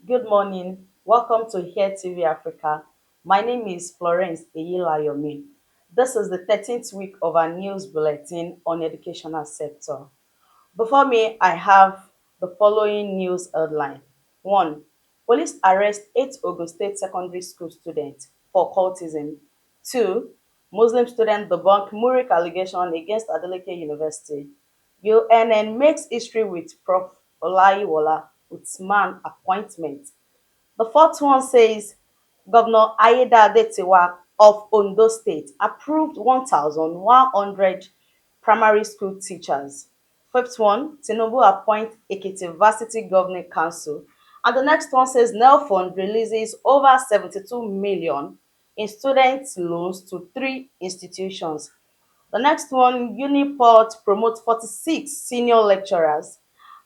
Good morning. Welcome to Here TV Africa. My name is Florence Eyilayomi. This is the 13th week of our news bulletin on educational sector. Before me, I have the following news headline. 1. Police arrest 8 Ogun State Secondary School students for cultism. 2. Muslim student debunk Muric allegation against Adeleke University. UNN makes history with Prof. Olayiwola Uthman appointment. The fourth one says Governor Ayedatiwa of Ondo State approved 1,100 primary school teachers. Fifth one, Tinubu appoint Ekiti Varsity Governing Council. And the next one says Nelfund releases over 72 million in student loans to 3 institutions. The next one, Uniport promotes 46 senior lecturers.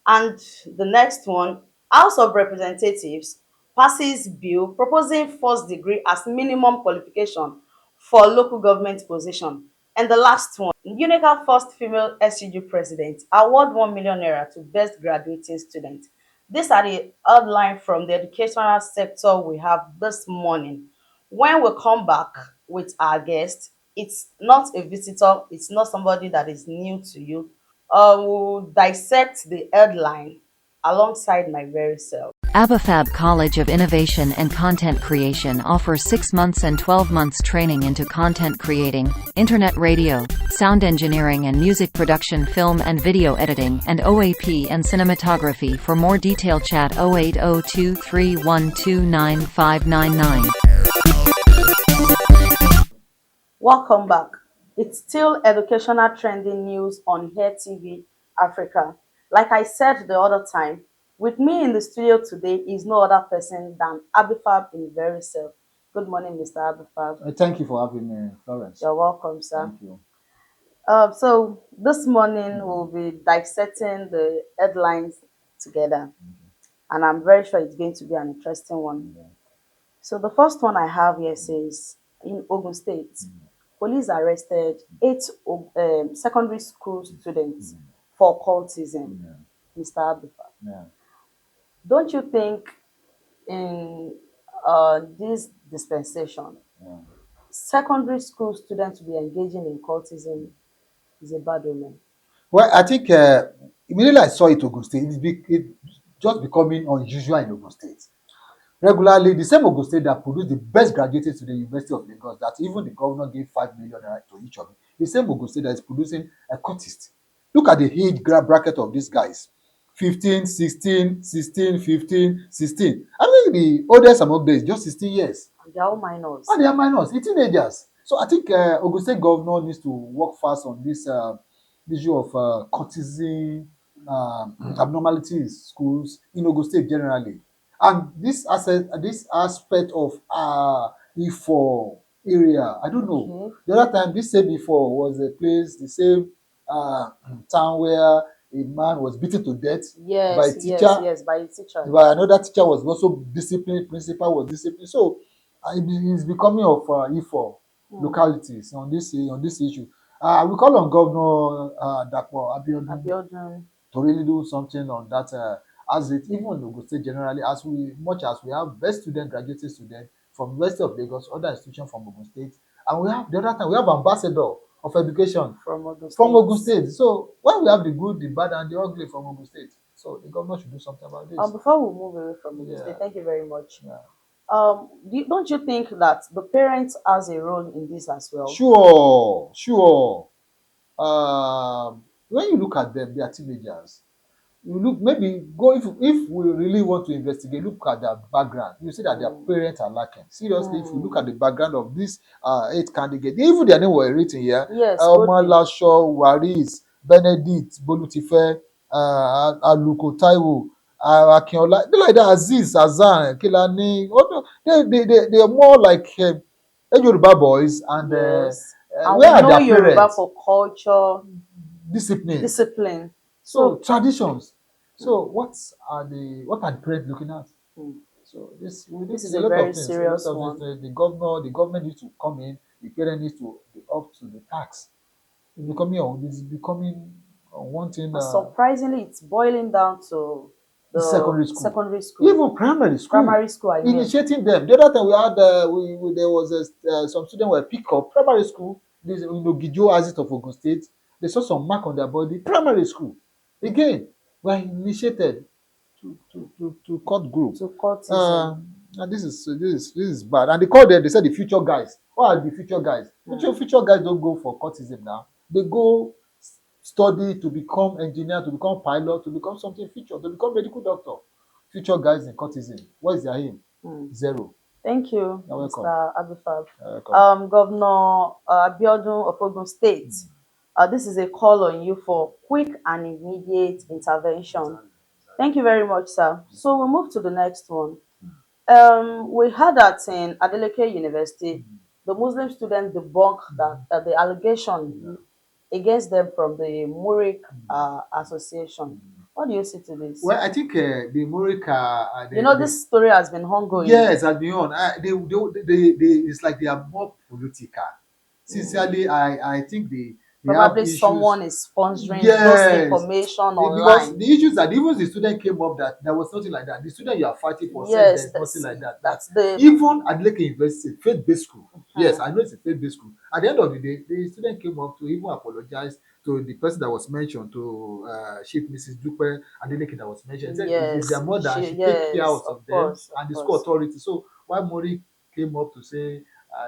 And the next one, House of Representatives passes bill proposing first degree as minimum qualification for local government position. And the last one, Unica first female SUG president award 1 million naira to best graduating student. These are the outline from the educational sector we have this morning. When we come back with our guest, it's not a visitor, it's not somebody that is new to you. We'll dissect the headline alongside my very self. Abafab College of Innovation and Content Creation offers 6 months and 12 months training into content creating, internet radio, sound engineering and music production, film and video editing, and OAP and cinematography. For more detail chat 080231295999. Welcome back. It's still educational trending news on Here TV Africa. Like I said the other time, with me in the studio today is no other person than Abifab in very self. Good morning, Mr. Abifab. Thank you for having me, Florence. You're welcome, sir. Thank you. So this morning we'll be dissecting the headlines together, and I'm very sure it's going to be an interesting one. So the first one I have here says in Ogun State, police arrested 8 secondary school students for cultism. Mr. Abifa, Yeah. don't you think in this dispensation, Yeah. secondary school students to be engaging in cultism is a bad omen? Well, I think immediately I saw it Ogun State, it just becoming unusual in Ogun State. Regularly, the same Ogun State that produced the best graduates to the University of Lagos, that even the governor gave 5 million naira to each of them, the same Ogun State that is producing a cultist. Look at the age bracket of these guys. 15, 16, 16, 15, 16. I think the oldest among them is just 16 years. And they're all minors. And they are minors, teenagers. So I think Ogun State governor needs to work fast on this issue of cultism, abnormalities in schools in Ogun State generally. And this aspect of Ifo area, I don't know. Okay. The other time, this same Ifo was a place, the same uh, town where a man was beaten to death by a Yes, teacher. yes, by a teacher. But another teacher was also disciplined, principal was disciplined. So it's becoming of Ifo localities on this issue. We call on Governor Dapo Abiodun Abiodun. to really do something on that. As it even in Ogun State generally, much as we have best student, graduating student from University of Lagos, other institutions from Ogun State, and we have the other time we have ambassador of education From Ogun State. from Ogun State. So when we have the good, the bad, and the ugly from Ogun State, so the government should do something about this. Before we move away from Ogun Yeah. State, thank you very much. Yeah. Don't you think that the parents has a role in this as well? Sure. When you look at them, they are teenagers. You look, maybe go, if we really want to investigate, look at their background. You see that their parents are lacking. Seriously, if you look at the background of these 8 candidates, even their name were written here. Yes, Elma Godwin. Lasho, Waris, Benedict, Bolutife, Aluko Taiwo, Akinola, they like that, Aziz, Azan, Kilani. They are more like Yoruba boys, and Yes. And where we are know their Yoruba parents? for culture, Discipline. So, So traditions. So what are the parents looking at? So this This is a a lot very of things. serious A lot of things. The government needs to come in. The parent needs to be up to the task. It's becoming one thing. and surprisingly, it's boiling down to the secondary school, secondary school, even primary school, primary school, I mean. initiating them. The other time we had, there was some students were picked up primary school. This, Gijo Azit of Ogun State, they saw some mark on their body. Primary school, again, were initiated to cut group. To cultism. And this is bad. And they called them. They said the future guys. What are the future guys? Future guys don't go for cultism now. They go study to become engineer, to become pilot, to become something future, to become medical doctor. Future guys in cultism. What is their aim? Zero. Thank you, You're welcome. Mr. Abifab. You're welcome. Governor Abiodun of Ogun State, this is a call on you for quick and immediate intervention. Thank you very much, sir. So we move to the next one. We heard that in Adeleke University, the Muslim students debunked that the allegation against them from the Muric Association. What do you see to this? Well, I think the Muric, This story has been ongoing. yes, has been on. It's like they are more political. Sincerely, I think they have Probably issues. someone is sponsoring those Yes, information because online. the issues that even the student came up that there was nothing like that. The student you are fighting for said Yes, there's nothing like that. that's the Even Adeleke University, faith-based school. Yes, I know it's a faith-based school. At the end of the day, the student came up to even apologize to the person that was mentioned, to Chief Mrs. Dupe Adeleke that was mentioned. Said it's yes, their mother, she take care yes, of them and the school course. authority. So why Mori came up to say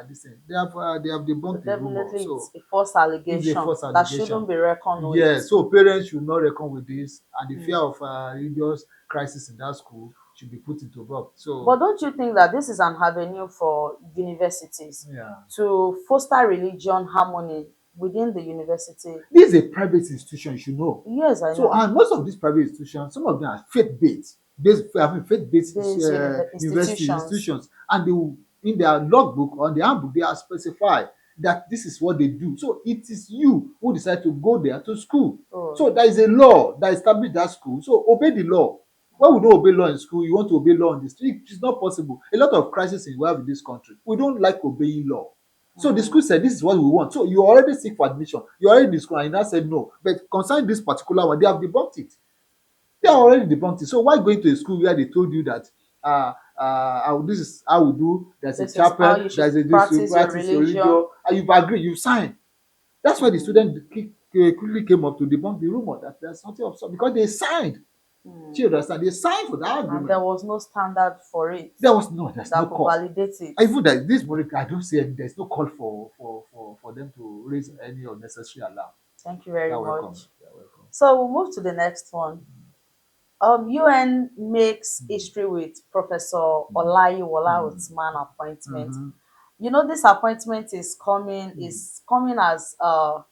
this thing, they have So debunked the rumor. definitely So it's a false it's a allegation false that allegation. shouldn't be reckoned with. Yeah, so parents should not reckon with this, and the fear of religious crisis in that school should be put into box. So, But don't you think that this is an avenue for universities yeah, to foster religion harmony within the university? this is a private institution, you should know. Yes, I So, know. and most of these private institutions, some of them are faith-based, faith-based These university institutions. institutions, and they will, in their logbook or their handbook, they are specified that this is what they do. So it is you who decide to go there to school. Oh. So there is a law that established that school. So obey the law. When we don't obey law in school, you want to obey law on the street, it's not possible. A lot of crises we have in this country. We don't like obeying law. So the school said, this is what we want. So you already seek for admission. You already in the school and you now said no. But concerning this particular one, they have debunked it. They are already debunked it. So why going to a school where they told you that this is how we do, there's a chapel, there's a practice your religion, and you've agreed, you've signed. That's why the student quickly came up to debunk the rumor that there's something of something because they signed. Do you understand? They signed for that agreement. And there was no standard for it. There's that no could call. validate it. Even that this Muric, I don't see there's no call for them to raise any unnecessary alarm. Thank you very You're much. welcome. You're welcome. So we'll move to the next one. UN makes history with Professor Olayiwola Othman appointment. This appointment is coming as a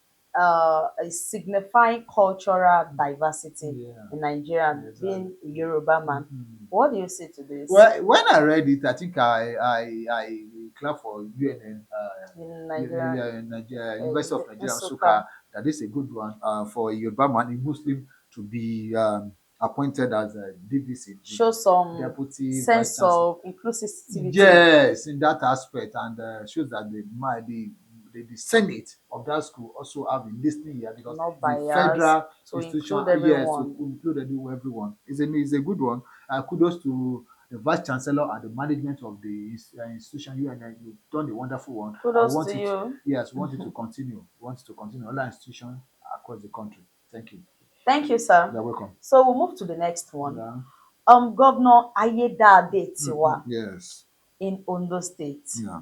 signifying cultural diversity in Nigeria, being a Yoruba man. What do you say to this? Well, when I read it, I think I clap for UN in Nigeria, University of Nigeria, Nsukka, that is a good one for a Yoruba man, a Muslim, to be appointed as a DVC. Show some deputy sense of inclusivity. Yes, in that aspect, and shows that the Senate of that school also have a listening here because the federal institution, to include everyone. It's a good one. Kudos to the vice chancellor and the management of the institution. You've done a wonderful one. Kudos to you. Yes, we want it to continue. We want it to continue. All our institutions across the country. Thank you. Thank you, sir. You're welcome. So we'll move to the next one. Yeah. Governor Ayedade Tiwa yes. in Ondo State. Yeah.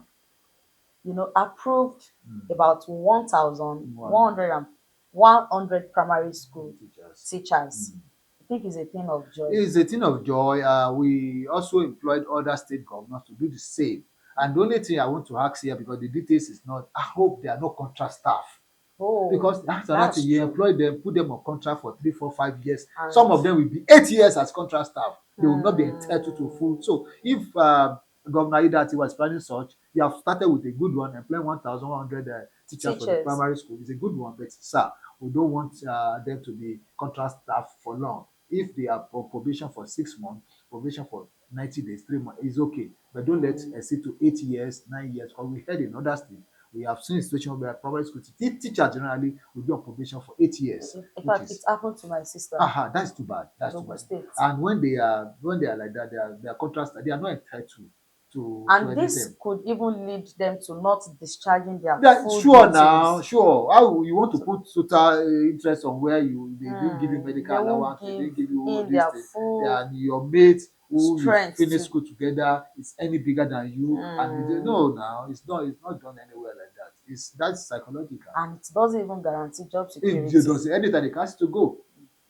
Approved about 1,100 primary school teachers. I think it's a thing of joy. It's a thing of joy. We also employed other state governors to do the same. And the only thing I want to ask here, because the details is not, I hope there are no contract staff. Oh, because that's another thing. You employ them, put them on contract for 3, 4, 5 years. And some of them will be 8 years as contract staff. They will not be entitled to full. So if Governor Idati was planning such, you have started with a good one, employing 1,100 teachers for the primary school. It's a good one, but sir, we don't want them to be contract staff for long. If they are on probation for 6 months, probation for 90 days, 3 months, is okay. But don't let it exceed to 8 years, 9 years, because we heard in other states We have seen a situation where primary school teachers generally will be on probation for 8 years, In which fact, it is happened to my sister that's too bad. in That's too Ogun bad. State. And when they are like that, they are contracts they are not entitled to And this anything. could even lead them to not discharging their Yeah, full sure now, duties. sure. How you want to So, put total interest on where they didn't give you medical they won't allowance, they give didn't give you in this their thing, full and your mate who you strength finish to. school together is any bigger than you, and you say, Mm, no, now it's not done anywhere like that. That's psychological. and it doesn't even guarantee job It security. does anytime they ask to go.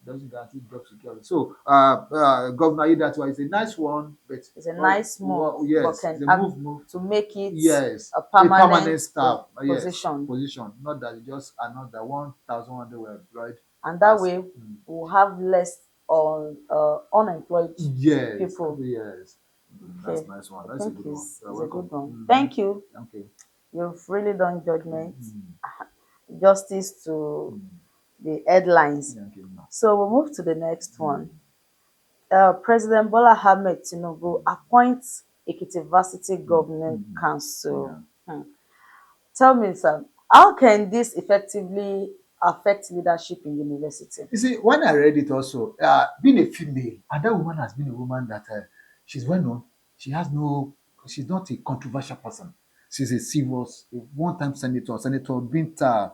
Doesn't guarantee job security. So, Governor Idatua is a nice one, but It's a nice move, but yes, it's can a act move. to make it Yes, a a permanent permanent staff. Yes, position. position. Not that it just another 1,100 were employed And that as. way we'll have less on unemployed Yes, people. yes. That's Okay, nice one. I That's a think good one. You're it's a welcome. good one. Thank you. Okay. You've really done judgment, Mm, justice to mm, the headlines. yeah, okay, no. So we'll move to the next Mm, one. President Bola Ahmed Tinubu appoints Ekiti Varsity Governing yeah. Council. Tell me, sir, how can this effectively affect leadership in university? You see, when I read it also, being a female, and that woman has been a woman that she's well known. She has no, she's not a controversial person. She's a serious, a one-time senator, Senator Binta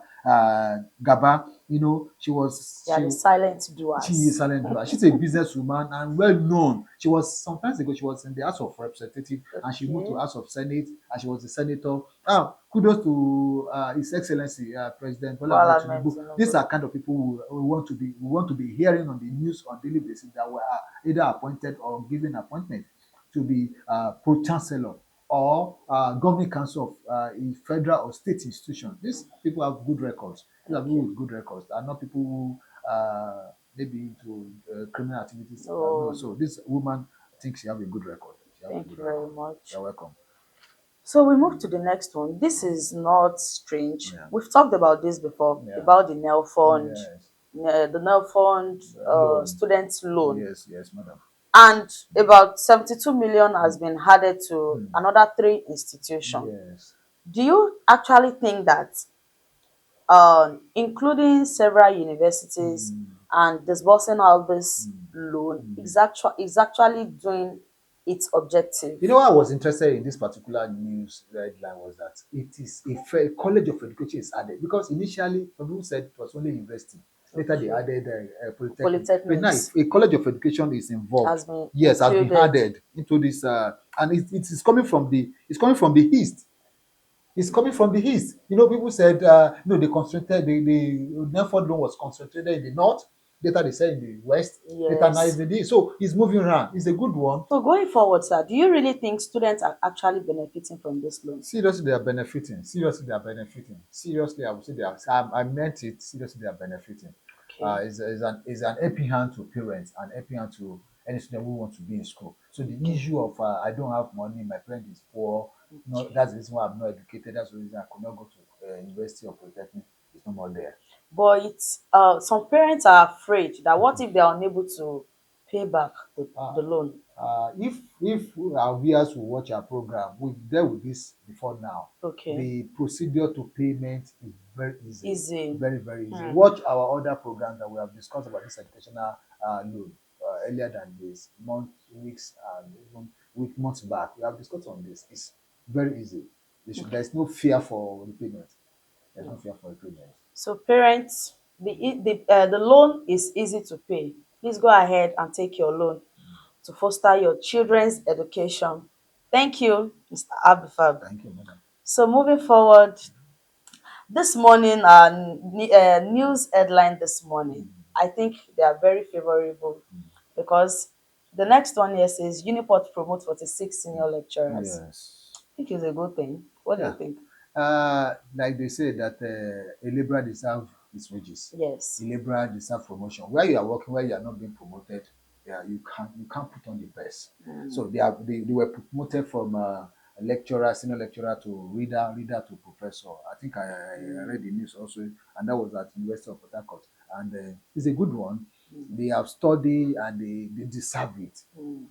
Gaba. They are the silent She is doers. silent doer. She's a businesswoman and well known. She was sometimes ago she was in the House of Representatives and she moved to Okay. House of Senate and she was a senator. Kudos to His Excellency President Bola Bola Ahmed Ahmed Tinubu. These Tinubu. are kind of people we want to be hearing on the news on daily basis that were either appointed or given appointment to be pro chancellor or governing council of a federal or state institution. These people have good records. These are people Okay. with good records. They are not people who maybe into criminal activities. No, Oh, so this woman thinks she have a good record. She have a thank good you very record. much. You're welcome. So we move to the next one. This is not strange. Yeah. We've talked about this before, Yeah. about the Nel Fund, Yes. the Nel Fund Loan. student loan. Yes. Yes, madam. And about 72 million has Mm. been added to Mm. another three institutions. Yes. Do you actually think that including several universities Mm. and disbursing all this Mm. loan Mm. is actually doing its objective? You know, why I was interested in this particular news headline was that it is a college of education is added because initially some people said it was only university. Later they Okay. added polytechnic. But now if Polytechnics a college of education is involved, has been yes, has been included. added into this, and it is coming from the east. It's coming from the east. People said, they concentrated, the Nelford loan was concentrated in the north. Later they said in the west. Later now it's Yes. in the east. So it's moving around. It's a good one. So going forward, sir, do you really think students are actually benefiting from this loan? Seriously, they are benefiting. Seriously, they are benefiting. Seriously, I would say they are. I meant it. Seriously, they are benefiting. Okay. Is an helping hand to parents and helping hand to any student who want to be in school. So the Okay. issue of I don't have money, my parent is poor. No, Okay. that's the reason why I'm not educated. That's the reason I could not go to university or polytechnic. It's no more there. But it's some parents are afraid that what if they are unable to pay back Uh, the loan? if our viewers will watch our program, we've dealt with this before now. Okay. The procedure to payment is very easy, Easy. very very easy. Hmm. Watch our other programs that we have discussed about this educational loan earlier than this month, weeks, and even months back. We have discussed on this. It's very easy. There's no fear for repayment. There's no fear for repayment. So parents, the loan is easy to pay. Please go ahead and take your loan to foster your children's education. Thank you, Mr. Abifab. Thank you, madam. So moving forward, this morning, news headline this morning, I think they are very favorable because the next one here says Uniport promote 46 senior lecturers. Yes. I think it's a good thing. What do you Yeah. think? Like they say that a laborer deserves his wages. A Yes. laborer deserves promotion. Where you are working, where you are not being promoted, yeah, you can't put on the best. So they were promoted from a lecturer, senior lecturer to reader to professor. I think I read the news also, and that was at University of Port Harcourt. And it's a good one. They have studied and they deserve it.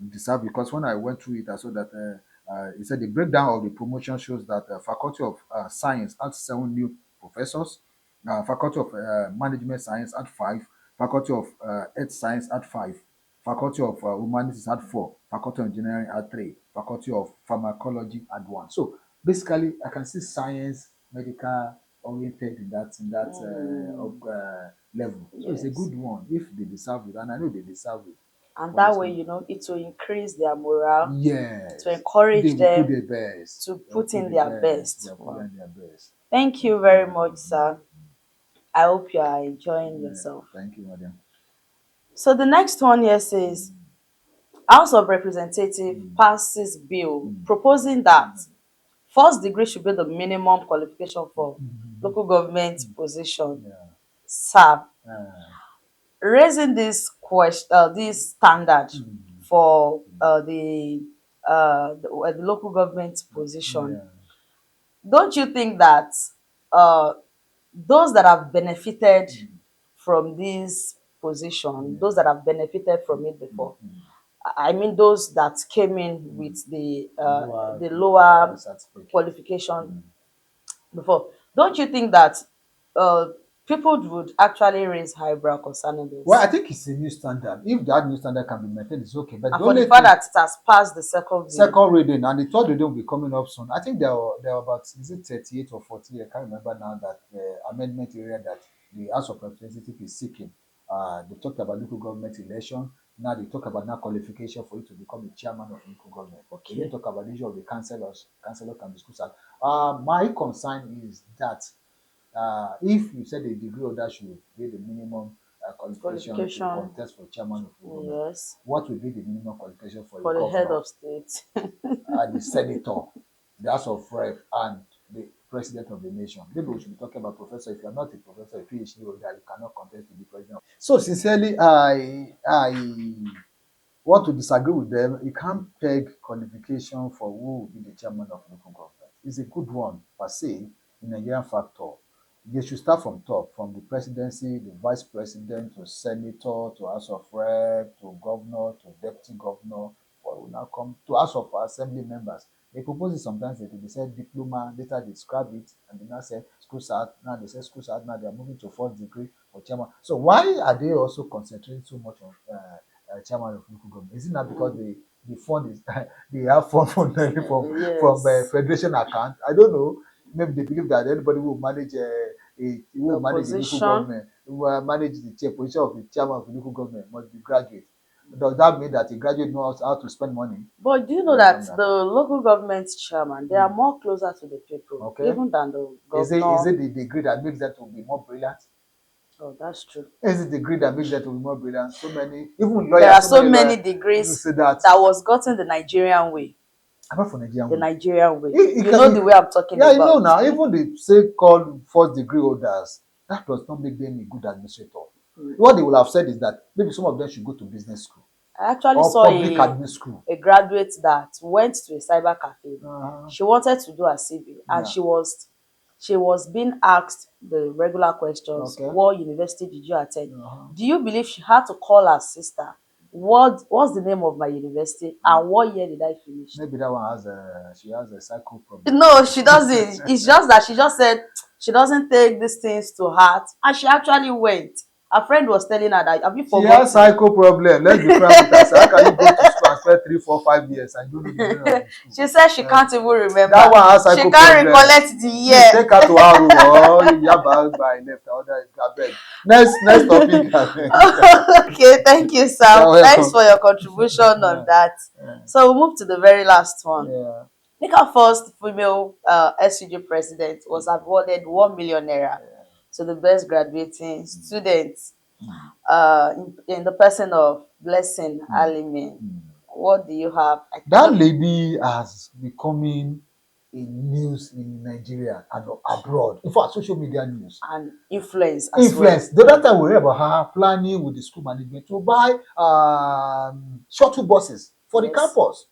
Deserve because when I went through it, I saw that He said the breakdown of the promotion shows that Faculty of Science had 7 new professors, Faculty of Management Science had 5, Faculty of Earth Science had 5, Faculty of Humanities had 4, Faculty of Engineering had 3, Faculty of Pharmacology had 1. So basically, I can see science, medical oriented in that level. So it's a Yes. good one if they deserve it, and I know they deserve it. And that way, Honestly, it will increase their morale, to yes, they encourage will put them their best. to They will put put in the their best. They best. will put Wow. in their best. Thank you very much, sir. I hope you are enjoying Yeah. yourself. Thank you, madam. So the next one here says House of Representatives passes bill proposing that first degree should be the minimum qualification for local government position Yeah. serve, Uh, raising this standard for the local government position. yeah. Don't you think that uh, those that have benefited from this position, those that have benefited from it before, I mean those that came in with Lower, the lower certificate. qualification before, don't you think that uh, people would actually raise eyebrow concerning Well, I this? think it's a new standard. If that new standard can be maintained, it's okay. But And the for the only fact thing, that it has passed the second bill, second reading and the third reading will be coming up soon. I think there are about, is it 38 or 40? I can't remember now, that amendment area that the House of Representatives is seeking. They talked about local government election. Now they talk about now qualification for you to become a chairman of local government. They didn't okay, talk about the issue of the councillors. Councillor can be school staff. My concern is that if you said a degree holder should be the minimum qualification to qualification, contest for chairman of local government, yes, what will be the minimum qualification for a for the head governor, of state. the senator, the House of Rep, and the president of the nation? Maybe we should be talking about professor. If you are not a professor, a PhD holder, you cannot contest to be president. So sincerely, I want to disagree with them. You can't peg qualification for who will be the chairman of local government. It's a good one per se in Nigerian factor. They should start from top, from the presidency, the vice president, to senator, to House of Rep, to governor, to deputy governor, or will now come to House of Assembly members. They propose it sometimes, they said diploma, later they scrap it, and they now say school start. Now they say school start, now they are moving to fourth degree for chairman. So why are they also concentrating so much on chairman of local government? Is it not because the fund is they have fund from from Yes, federation account? I don't know. Maybe they believe that anybody who manage who the will manage the local position. government, who will manage the chair position of the chairman of the local government, must be graduate. Does that mean that a graduate knows how to spend money? But do you know Does that that mean that? the local government chairman, they are more closer to the people, Okay. even than the Is governor? it the degree that makes them to be more brilliant? Oh, that's true. Is it the degree that makes them to be more brilliant? So many, even There are lawyers, so so many many lawyers who degrees say that. that was gotten the Nigerian way. Apart from Nigerian The way, Nigerian way. it You can, know the way I'm talking yeah, you know about. now, even the so-called first degree holders, that does not make them a good administrator. What they will have said is that maybe some of them should go to business school I actually or saw public admin school. a graduate that went to a cyber cafe. Uh, She wanted to do a CV, and yeah. she was being asked the regular questions. Okay. What university did you attend? Uh-huh. Do you believe she had to call her sister? What's the name of my university and what year did I finish? Maybe that one has she has a cycle problem. No, she doesn't. It's just that she just said she doesn't take these things to heart, and she actually went. Her friend was telling her that, have you She has forgotten? cycle problem. Let's be frank with us. How can you go to school and spend 3, 4, 5 years and you don't know the meaning of the school? She said she can't even remember. That one has She cycle can't problem. recollect the Please year. take her to her room or Yaba by left. Other abeg. Next topic. Okay, thank you, Sam. You're Thanks welcome. for your contribution on that. Yeah. So we'll move to the very last one. Yeah. I think our first female SUG president was awarded 1 million naira to the best graduating students in the person of Blessing Alimi. What do you have? That lady has becoming a news in Nigeria and abroad. In fact, social media news. And influence as Influence. The other time we heard about her planning with the school management to buy shuttle buses for the Yes. campus.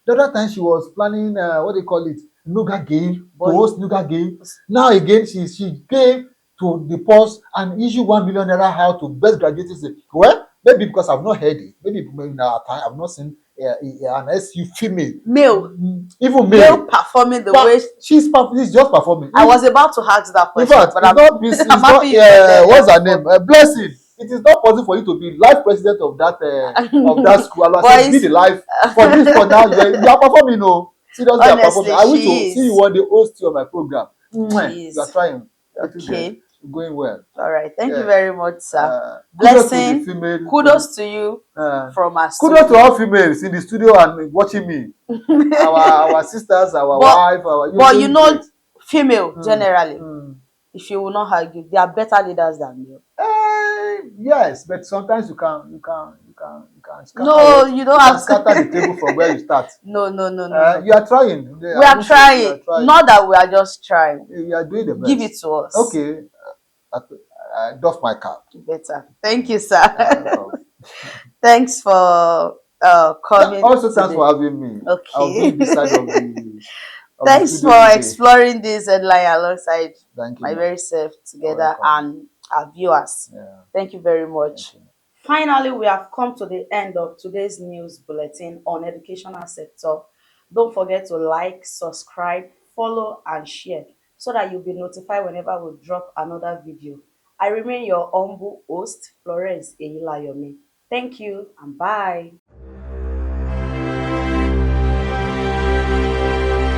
The other time she was planning what they call it, Nuga game, to host Nuga game. Now again, she came to the post and issue 1 million naira out to best graduates. Well, maybe because I've not heard it. Maybe in our time I've not seen an SU female, Male, even male male, performing the but way. she's just performing. I was about to ask that In question, fact, but it's I'm not this. I'm It's not. happy you said that What's her name? performing. Blessing. It is not possible for you to be life president of that school. And I said, be Boys, the life for this for now. You are performing. No, seriously, you are performing. honestly, I wish to she see you is. one day host you on my program. Mwah, She you are is. trying. Getting there. Okay. Going well. All right. Thank you Yeah. very much, sir. Kudos to the Blessing. female. Kudos to you Uh, from our kudos to all studio. females in the studio and watching me. Our sisters, our but wife, you're but you doing great. know, female Mm, generally, mm. if you will not argue, they are better leaders than male. Yes, but sometimes you can scatter No, what you don't you can have scatter the to. table from where you start. No, no, no, no, no. You are trying. We I are won't say you trying. are trying. Not that we are just trying. You are doing the Give it best. to us. Okay, I doff my cap. Better. Thank you, sir. Welcome. Thanks for coming Also, thanks for today. having me. I'll be Okay. in this side of the Thanks studio for today. exploring this headline alongside Thank you, my man. very self You're together welcome. and our viewers. Yeah, Thank you very thank much. you. Finally, we have come to the end of today's news bulletin on educational sector. Don't forget to like, subscribe, follow, and share so that you'll be notified whenever we drop another video. I remain your humble host, Florence Eyilayomi. Thank you and bye.